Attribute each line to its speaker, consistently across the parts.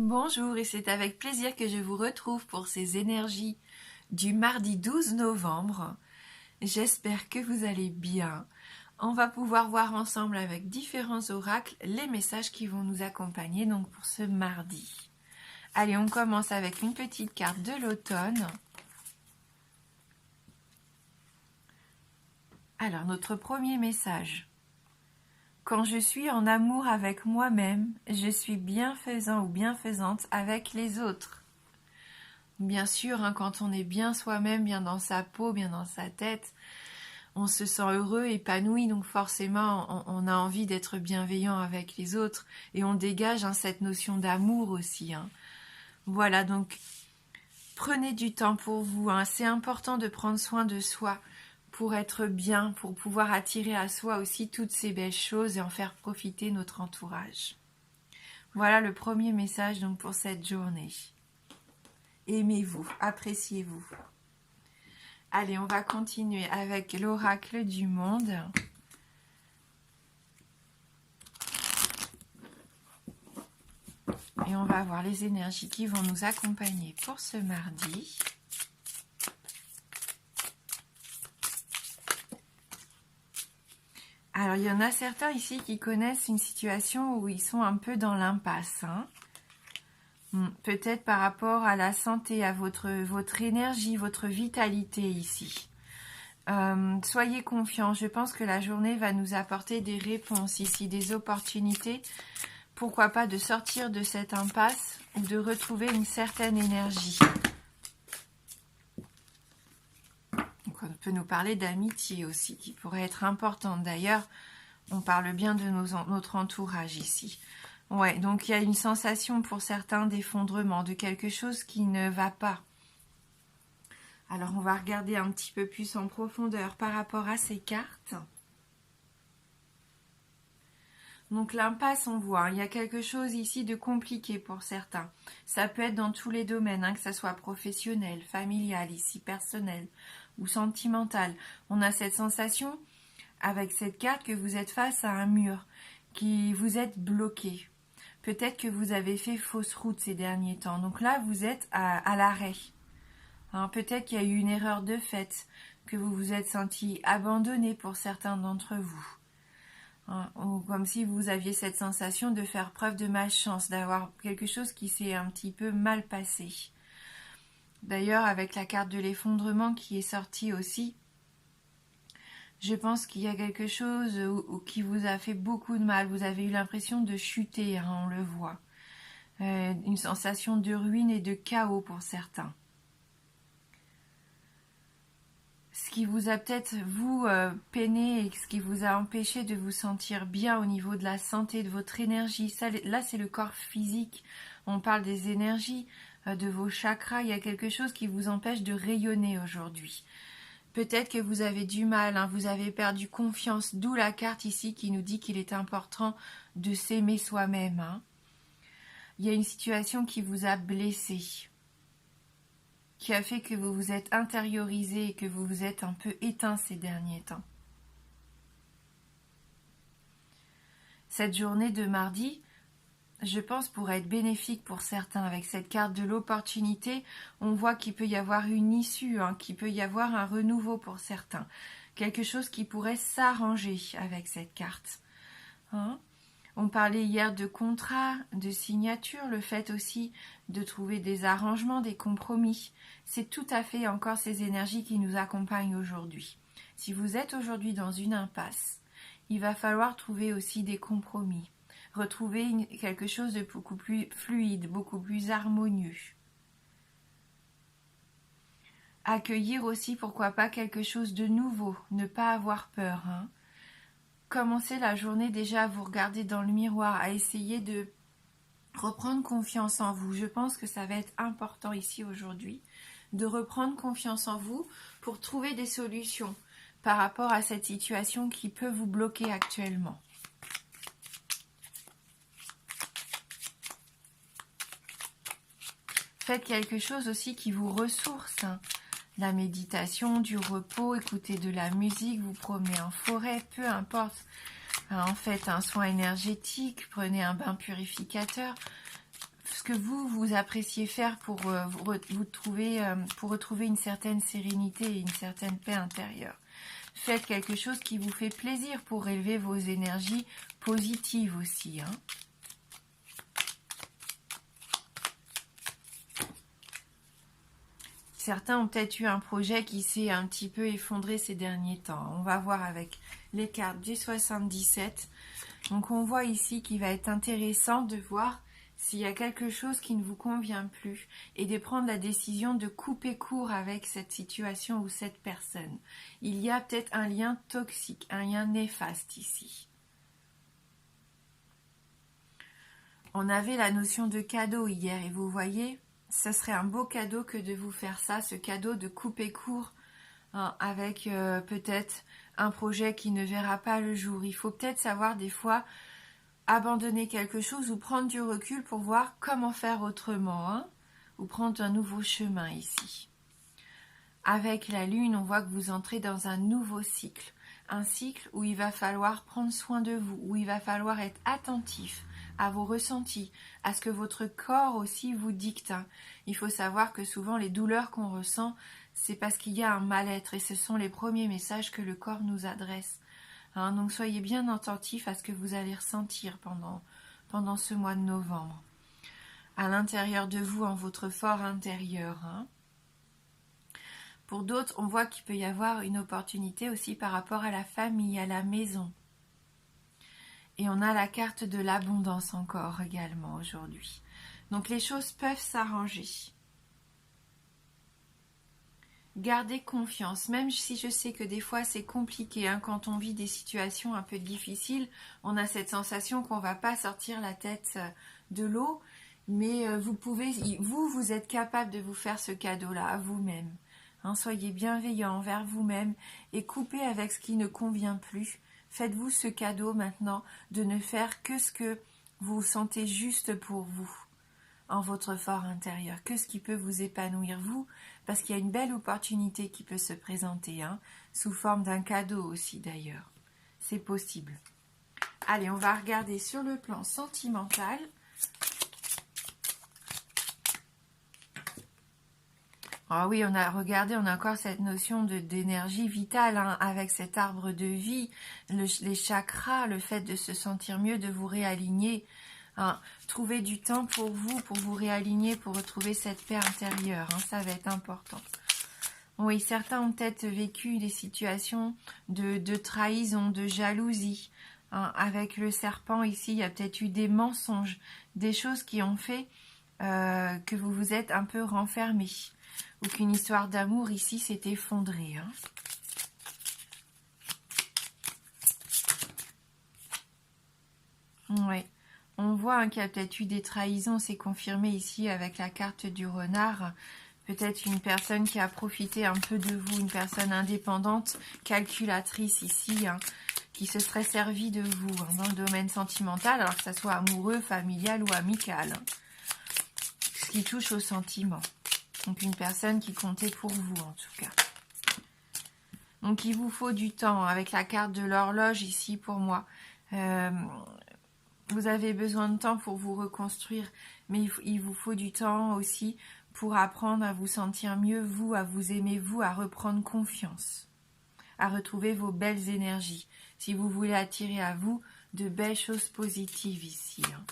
Speaker 1: Bonjour et c'est avec plaisir que je vous retrouve pour ces énergies du mardi 12 novembre. J'espère que vous allez bien. On va pouvoir voir ensemble avec différents oracles les messages qui vont nous accompagner donc pour ce mardi. Allez, on commence avec une petite carte de l'automne. Alors, notre premier message. Quand je suis en amour avec moi-même, je suis bienfaisant ou bienfaisante avec les autres. Bien sûr, quand on est bien soi-même, bien dans sa peau, bien dans sa tête, on se sent heureux, épanoui, donc forcément on a envie d'être bienveillant avec les autres et on dégage cette notion d'amour aussi. Voilà, donc prenez du temps pour vous, c'est important de prendre soin de soi pour être bien, pour pouvoir attirer à soi aussi toutes ces belles choses et en faire profiter notre entourage. Voilà le premier message donc pour cette journée. Aimez-vous, appréciez-vous. Allez, on va continuer avec l'oracle du monde. Et on va voir les énergies qui vont nous accompagner pour ce mardi. Alors, il y en a certains ici qui connaissent une situation où ils sont un peu dans l'impasse. Peut-être par rapport à la santé, à votre énergie, votre vitalité ici. Soyez confiants, je pense que la journée va nous apporter des réponses ici, des opportunités. Pourquoi pas de sortir de cette impasse ou de retrouver une certaine énergie. Donc on peut nous parler d'amitié aussi, qui pourrait être importante. D'ailleurs, on parle bien de notre entourage ici. Ouais, donc il y a une sensation pour certains d'effondrement, de quelque chose qui ne va pas. Alors on va regarder un petit peu plus en profondeur par rapport à ces cartes. Donc l'impasse, on voit, il y a quelque chose ici de compliqué pour certains. Ça peut être dans tous les domaines, que ça soit professionnel, familial, ici personnel ou sentimental. On a cette sensation avec cette carte que vous êtes face à un mur, qui vous êtes bloqué. Peut-être que vous avez fait fausse route ces derniers temps. Donc là, vous êtes à l'arrêt. Peut-être qu'il y a eu une erreur de fait, que vous vous êtes senti abandonné pour certains d'entre vous. Ou comme si vous aviez cette sensation de faire preuve de malchance, d'avoir quelque chose qui s'est un petit peu mal passé. D'ailleurs, avec la carte de l'effondrement qui est sortie aussi, je pense qu'il y a quelque chose qui vous a fait beaucoup de mal. Vous avez eu l'impression de chuter, on le voit. Une sensation de ruine et de chaos pour certains. Ce qui vous a peut-être, peiné et ce qui vous a empêché de vous sentir bien au niveau de la santé, de votre énergie. Ça, là, c'est le corps physique. On parle des énergies, de vos chakras. Il y a quelque chose qui vous empêche de rayonner aujourd'hui. Peut-être que vous avez du mal, vous avez perdu confiance, d'où la carte ici qui nous dit qu'il est important de s'aimer soi-même. Il y a une situation qui vous a blessé, qui a fait que vous vous êtes intériorisé et que vous vous êtes un peu éteint ces derniers temps. Cette journée de mardi, je pense, pourrait être bénéfique pour certains. Avec cette carte de l'opportunité, on voit qu'il peut y avoir une issue, qu'il peut y avoir un renouveau pour certains. Quelque chose qui pourrait s'arranger avec cette carte. On parlait hier de contrat, de signature, le fait aussi de trouver des arrangements, des compromis. C'est tout à fait encore ces énergies qui nous accompagnent aujourd'hui. Si vous êtes aujourd'hui dans une impasse, il va falloir trouver aussi des compromis. Retrouver quelque chose de beaucoup plus fluide, beaucoup plus harmonieux. Accueillir aussi, pourquoi pas, quelque chose de nouveau, ne pas avoir peur. Commencez la journée déjà à vous regarder dans le miroir, à essayer de reprendre confiance en vous. Je pense que ça va être important ici aujourd'hui, de reprendre confiance en vous pour trouver des solutions par rapport à cette situation qui peut vous bloquer actuellement. Faites quelque chose aussi qui vous ressource. La méditation, du repos, écoutez de la musique, vous promenez en forêt, peu importe. Faites un soin énergétique, prenez un bain purificateur. que vous appréciez faire pour pour retrouver une certaine sérénité et une certaine paix intérieure. Faites quelque chose qui vous fait plaisir pour élever vos énergies positives aussi. Hein. Certains ont peut-être eu un projet qui s'est un petit peu effondré ces derniers temps. On va voir avec les cartes du 77. Donc on voit ici qu'il va être intéressant de voir s'il y a quelque chose qui ne vous convient plus et de prendre la décision de couper court avec cette situation ou cette personne. Il y a peut-être un lien toxique, un lien néfaste ici. On avait la notion de cadeau hier et vous voyez, ce serait un beau cadeau que de vous faire ça, ce cadeau de couper court hein, avec peut-être un projet qui ne verra pas le jour. Il faut peut-être savoir des fois abandonner quelque chose ou prendre du recul pour voir comment faire autrement, hein, ou prendre un nouveau chemin ici. Avec la lune, on voit que vous entrez dans un nouveau cycle, un cycle où il va falloir prendre soin de vous, où il va falloir être attentif à vos ressentis, à ce que votre corps aussi vous dicte. Hein. Il faut savoir que souvent les douleurs qu'on ressent, c'est parce qu'il y a un mal-être et ce sont les premiers messages que le corps nous adresse. Hein, donc soyez bien attentifs à ce que vous allez ressentir pendant ce mois de novembre. À l'intérieur de vous, en votre fort intérieur. Hein. Pour d'autres, on voit qu'il peut y avoir une opportunité aussi par rapport à la famille, à la maison. Et on a la carte de l'abondance encore également aujourd'hui. Donc les choses peuvent s'arranger. Gardez confiance, même si je sais que des fois c'est compliqué, hein, quand on vit des situations un peu difficiles, on a cette sensation qu'on ne va pas sortir la tête de l'eau, mais vous êtes capable de vous faire ce cadeau-là à vous-même. Hein, soyez bienveillant envers vous-même et coupez avec ce qui ne convient plus. Faites-vous ce cadeau maintenant de ne faire que ce que vous sentez juste pour vous. En votre fort intérieur, que ce qui peut vous épanouir vous, parce qu'il y a une belle opportunité qui peut se présenter, hein, sous forme d'un cadeau aussi d'ailleurs. C'est possible. Allez, on va regarder sur le plan sentimental. Ah oui, on a encore cette notion d'énergie vitale, hein, avec cet arbre de vie, les chakras, le fait de se sentir mieux, de vous réaligner. Hein, trouvez du temps pour vous réaligner, pour retrouver cette paix intérieure. Hein, ça va être important. Oui, certains ont peut-être vécu des situations de trahison, de jalousie. Hein, avec le serpent ici, il y a peut-être eu des mensonges, des choses qui ont fait que vous vous êtes un peu renfermé. Ou qu'une histoire d'amour ici s'est effondrée. Hein. Oui. On voit hein, qu'il y a peut-être eu des trahisons, c'est confirmé ici avec la carte du renard. Peut-être une personne qui a profité un peu de vous, une personne indépendante, calculatrice ici, hein, qui se serait servie de vous hein, dans le domaine sentimental, alors que ça soit amoureux, familial ou amical. Hein, ce qui touche aux sentiments. Donc une personne qui comptait pour vous en tout cas. Donc il vous faut du temps, avec la carte de l'horloge ici pour moi. Vous avez besoin de temps pour vous reconstruire, mais il vous faut du temps aussi pour apprendre à vous sentir mieux, vous, à vous aimer, vous, à reprendre confiance, à retrouver vos belles énergies. Si vous voulez attirer à vous de belles choses positives ici. Hein.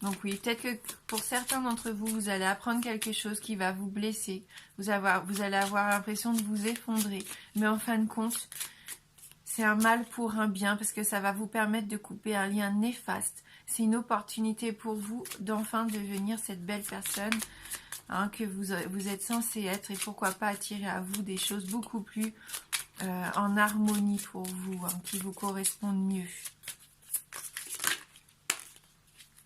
Speaker 1: Donc oui, peut-être que pour certains d'entre vous, vous allez apprendre quelque chose qui va vous blesser. Vous allez avoir l'impression de vous effondrer. Mais en fin de compte, c'est un mal pour un bien parce que ça va vous permettre de couper un lien néfaste. C'est une opportunité pour vous d'enfin devenir cette belle personne hein, que vous êtes censé être. Et pourquoi pas attirer à vous des choses beaucoup plus en harmonie pour vous, hein, qui vous correspondent mieux.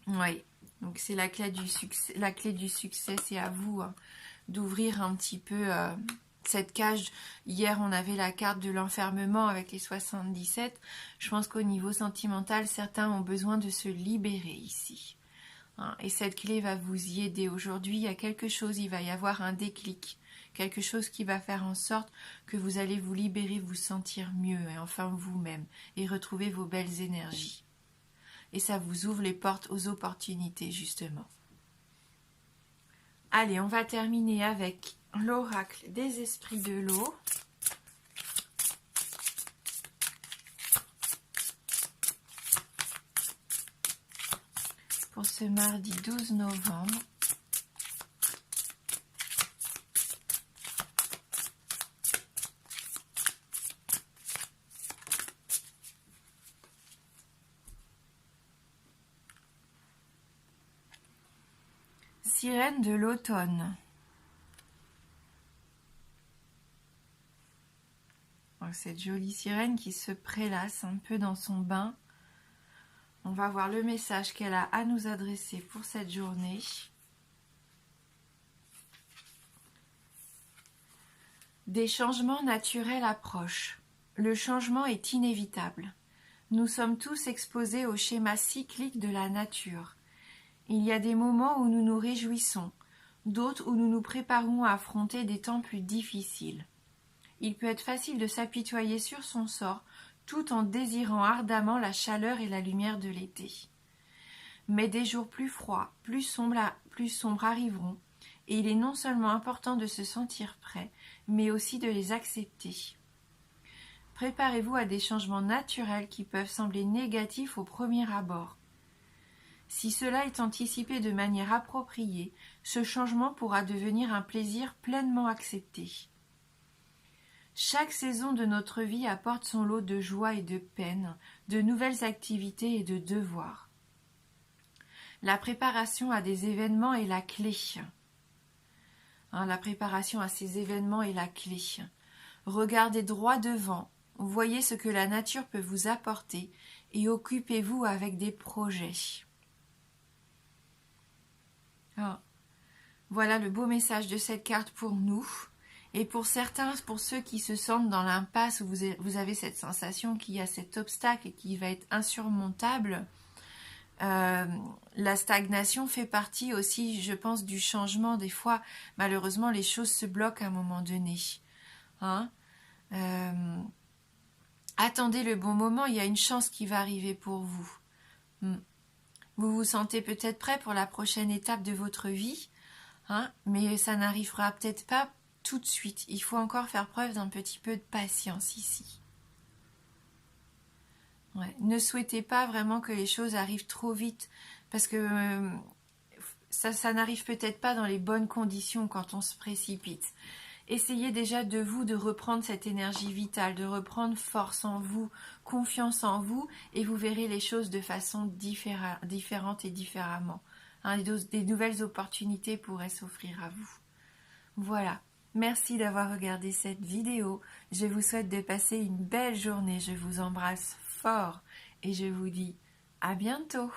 Speaker 1: Oui, donc c'est la clé du succès. La clé du succès, c'est à vous hein, d'ouvrir un petit peu cette cage. Hier, on avait la carte de l'enfermement avec les 77. Je pense qu'au niveau sentimental, certains ont besoin de se libérer ici. hein. Et cette clé va vous y aider. Aujourd'hui, il y a quelque chose, il va y avoir un déclic. Quelque chose qui va faire en sorte que vous allez vous libérer, vous sentir mieux, et enfin vous-même, et retrouver vos belles énergies. Et ça vous ouvre les portes aux opportunités, justement. Allez, on va terminer avec l'oracle des esprits de l'eau. Pour ce mardi 12 novembre. Sirène de l'automne. Cette jolie sirène qui se prélasse un peu dans son bain. On va voir le message qu'elle a à nous adresser pour cette journée. Des changements naturels approchent. Le changement est inévitable. Nous sommes tous exposés au schéma cyclique de la nature. Il y a des moments où nous nous réjouissons, d'autres où nous nous préparons à affronter des temps plus difficiles. Il peut être facile de s'apitoyer sur son sort tout en désirant ardemment la chaleur et la lumière de l'été. Mais des jours plus froids, plus sombres arriveront, et il est non seulement important de se sentir prêt, mais aussi de les accepter. Préparez-vous à des changements naturels qui peuvent sembler négatifs au premier abord. Si cela est anticipé de manière appropriée, ce changement pourra devenir un plaisir pleinement accepté. Chaque saison de notre vie apporte son lot de joie et de peine, de nouvelles activités et de devoirs. La préparation à des événements est la clé. La préparation à ces événements est la clé. Regardez droit devant, voyez ce que la nature peut vous apporter et occupez-vous avec des projets. Voilà le beau message de cette carte pour nous. Et pour certains, pour ceux qui se sentent dans l'impasse, où vous avez cette sensation qu'il y a cet obstacle qui va être insurmontable, la stagnation fait partie aussi, je pense, du changement. Des fois, malheureusement, les choses se bloquent à un moment donné. Attendez le bon moment, il y a une chance qui va arriver pour vous. Vous vous sentez peut-être prêt pour la prochaine étape de votre vie, mais ça n'arrivera peut-être pas tout de suite. Il faut encore faire preuve d'un petit peu de patience ici. Ne souhaitez pas vraiment que les choses arrivent trop vite, parce que ça n'arrive peut-être pas dans les bonnes conditions quand on se précipite. Essayez déjà de reprendre cette énergie vitale, de reprendre force en vous, confiance en vous, et vous verrez les choses de façon différente et différemment. Des nouvelles opportunités pourraient s'offrir à vous. Voilà. Merci d'avoir regardé cette vidéo. Je vous souhaite de passer une belle journée. Je vous embrasse fort et je vous dis à bientôt.